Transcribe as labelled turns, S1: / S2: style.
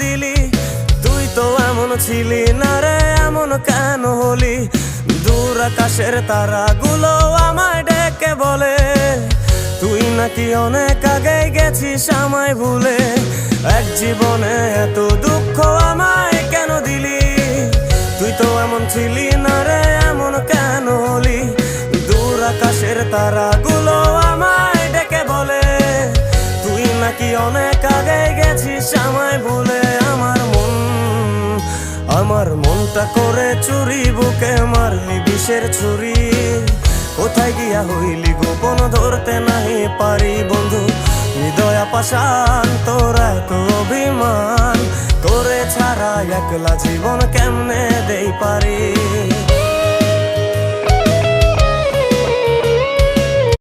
S1: দিলি? তুই তো এমন ছিলি না রে, এমন কেন হলি? দূর আকাশের তারাগুলো আমায় ডেকে বলে তুই নাকি অনেক আগে গেছিস আমায় ভুলে। এক জীবনে এত দুঃখ আমায় কেন দিলি? তুই তো এমন ছিলি না রে, এমন কেন হলি? দূর আকাশের তারাগুলো আমায় ডেকে বলে তুই নাকি অনেক আগে গেছিস আমায় ভুলে। আমার মনটা করে চুরি, বুকে মারলি বিষের ছুরি। কোথায় গিয়া হইলি গোপন ধরতে নাহি পারি বন্ধু। হৃদয় পাষাণ তোর এত অভিমান, তোরে ছাড়া একলা জীবন কেমনে দেই পারি?